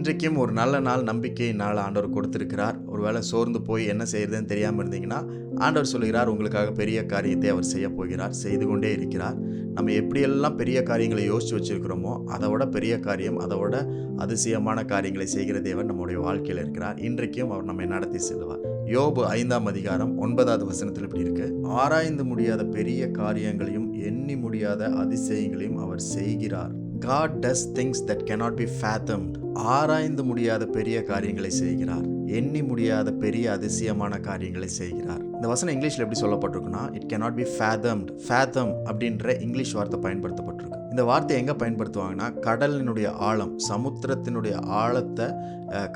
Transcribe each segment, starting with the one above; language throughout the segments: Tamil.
இன்றைக்கும் ஒரு நல்ல நாள், நம்பிக்கை நாள் ஆண்டவர் கொடுத்திருக்கிறார். ஒருவேளை சோர்ந்து போய் என்ன செய்யறதுன்னு தெரியாமல் இருந்தீங்கன்னா, ஆண்டவர் சொல்லுகிறார் உங்களுக்காக பெரிய காரியத்தை அவர் செய்ய போகிறார், செய்து கொண்டே இருக்கிறார். நம்ம எப்படியெல்லாம் பெரிய காரியங்களை யோசித்து வச்சிருக்கிறோமோ அதோட பெரிய காரியம், அதோட அதிசயமான காரியங்களை செய்கிற தேவன் நம்முடைய வாழ்க்கையில் இருக்கிறார். இன்றைக்கும் அவர் நம்மை நடத்தி செல்வார். யோபு 5ஆம் அதிகாரம் 9வது வசனத்தில் இப்படி இருக்கு: ஆராய்ந்து முடியாத பெரிய காரியங்களையும் எண்ணி முடியாத அதிசயங்களையும் அவர் செய்கிறார். God does things that cannot be fathomed. ஆராய்ந்து முடியாத பெரிய காரியங்களை செய்கிறார், எண்ணி முடியாத பெரிய அதிசயமான காரியங்களை செய்கிறார். இந்த வசனம் இங்கிலீஷ்ல எப்படி சொல்லப்பட்டிருக்குன்னா, it cannot be fathomed. fathom அப்படின்ற இங்கிலீஷ் வார்த்தை பயன்படுத்தப்பட்டிருக்கு. இந்த வார்த்தை எங்க பயன்படுத்துவாங்கன்னா, கடலினுடைய ஆழம், சமுத்திரத்தினுடைய ஆழத்தை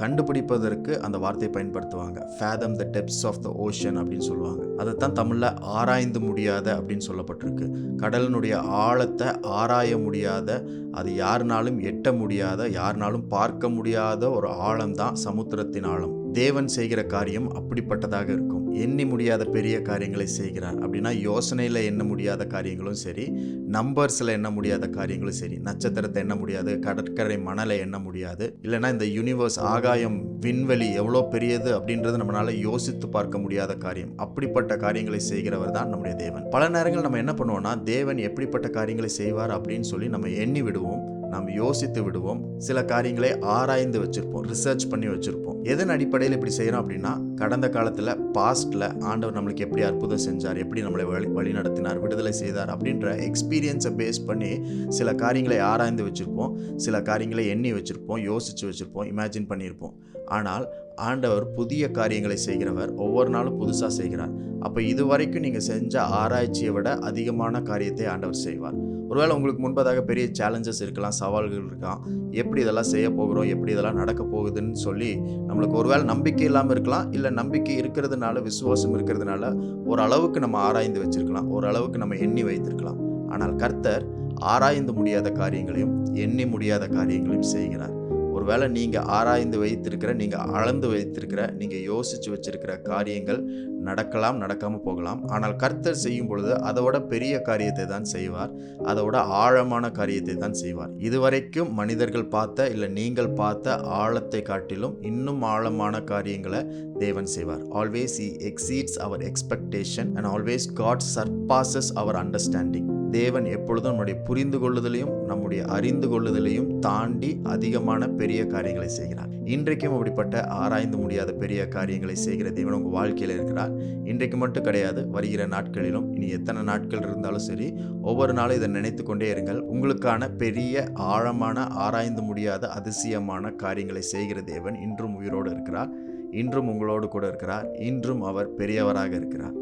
கண்டுபிடிப்பதற்கு அந்த வார்த்தையை பயன்படுத்துவாங்க. fathom the depths of the ocean அப்படின்னு சொல்லுவாங்க. அதைத்தான் தமிழ்ல ஆராய்ந்து முடியாத அப்படின்னு சொல்லப்பட்டிருக்கு. கடலினுடைய ஆழத்தை ஆராய முடியாத, அது யாருனாலும் எட்ட முடியாத, யாருனாலும் பார்க்க முடியாத ஒரு ஆழம் தான் சமுத்திரத்தின் ஆழம். தேவன் செய்கிற காரியம் அப்படிப்பட்டதாக இருக்கும். எண்ணி முடியாத பெரிய காரியங்களை செய்கிறார். அப்படின்னா யோசனையில் எண்ண முடியாத காரியங்களும் சரி, நம்பர்ஸில் எண்ண முடியாத காரியங்களும் சரி, நட்சத்திரத்தை எண்ண முடியாது, கடற்கரை மணலை எண்ண முடியாது, இல்லைன்னா இந்த யூனிவர்ஸ், ஆகாயம், விண்வெளி எவ்வளோ பெரியது அப்படின்றது நம்மளால யோசித்து பார்க்க முடியாத காரியம். அப்படிப்பட்ட காரியங்களை செய்கிறவர் தான் நம்முடைய தேவன். பல நேரங்கள் நம்ம என்ன பண்ணுவோம்னா, தேவன் எப்படிப்பட்ட காரியங்களை செய்வார் அப்படின்னு சொல்லி நம்ம எண்ணி விடுவோம், நாம் யோசித்து விடுவோம். சில காரியங்களை ஆராய்ந்து வச்சிருப்போம், ரிசர்ச் பண்ணி வச்சிருப்போம். எதன் அடிப்படையில் இப்படி செய்கிறோம் அப்படின்னா, கடந்த காலத்தில் பாஸ்டில் ஆண்டவர் நம்மளுக்கு எப்படி அற்புதம் செஞ்சார், எப்படி நம்மளை வழி நடத்தினார், விடுதலை செய்தார் அப்படின்ற எக்ஸ்பீரியன்ஸை பேஸ் பண்ணி சில காரியங்களை ஆராய்ந்து வச்சுருப்போம், சில காரியங்களை எண்ணி வச்சுருப்போம், யோசித்து வச்சுருப்போம், இமேஜின் பண்ணியிருப்போம். ஆனால் ஆண்டவர் புதிய காரியங்களை செய்கிறவர், ஒவ்வொரு நாளும் புதுசாக செய்கிறார். அப்போ இதுவரைக்கும் நீங்கள் செஞ்ச ஆராய்ச்சியை விட அதிகமான காரியத்தை ஆண்டவர் செய்வார். ஒருவேளை உங்களுக்கு முன்பதாக பெரிய சேலஞ்சஸ் இருக்கலாம், சவால்கள் இருக்கலாம். எப்படி இதெல்லாம் செய்ய போகிறோம், எப்படி இதெல்லாம் நடக்க போகுதுன்னு சொல்லி நம்மளுக்கு ஒருவேளை நம்பிக்கை இல்லாமல் இருக்கலாம், இல்லை நம்பிக்கை இருக்கிறதுனால, விசுவாசம் இருக்கிறதுனால ஓரளவுக்கு நம்ம ஆராய்ந்து வச்சிருக்கலாம், ஓரளவுக்கு நம்ம எண்ணி வைத்திருக்கலாம். ஆனால் கர்த்தர் ஆராய்ந்து முடியாத காரியங்களையும் எண்ணி முடியாத காரியங்களையும் செய்கிறார். ஒருவேளை நீங்கள் ஆராய்ந்து வைத்திருக்கிற, நீங்கள் அளந்து வைத்திருக்கிற, நீங்கள் யோசித்து வச்சிருக்கிற காரியங்கள் நடக்கலாம், நடக்காமல் போகலாம். ஆனால் கர்த்தர் செய்யும் பொழுது அதோட பெரிய காரியத்தை தான் செய்வார், அதோட ஆழமான காரியத்தை தான் செய்வார். இதுவரைக்கும் மனிதர்கள் பார்த்த, இல்லை நீங்கள் பார்த்த ஆழத்தை காட்டிலும் இன்னும் ஆழமான காரியங்களை தேவன் செய்வார். Always he exceeds our expectation and always God surpasses our understanding. தேவன் எப்பொழுதும் நம்முடைய புரிந்து கொள்ளுதலையும் நம்முடைய அறிந்து கொள்ளுதலையும் தாண்டி அதிகமான பெரிய காரியங்களை செய்கிறார். இன்றைக்கும் அப்படிப்பட்ட ஆராய்ந்து முடியாத பெரிய காரியங்களை செய்கிற தேவன் உங்கள் வாழ்க்கையில் இருக்கிறார். இன்றைக்கு மட்டும் கிடையாது, வருகிற நாட்களிலும், இனி எத்தனை நாட்கள் இருந்தாலும் சரி, ஒவ்வொரு நாளும் இதை நினைத்து கொண்டே இருங்கள். உங்களுக்கான பெரிய ஆழமான ஆராய்ந்து முடியாத அதிசயமான காரியங்களை செய்கிற தேவன் இன்றும் உயிரோடு இருக்கிறார், இன்றும் உங்களோடு கூட இருக்கிறார், இன்றும் அவர் பெரியவராக இருக்கிறார்.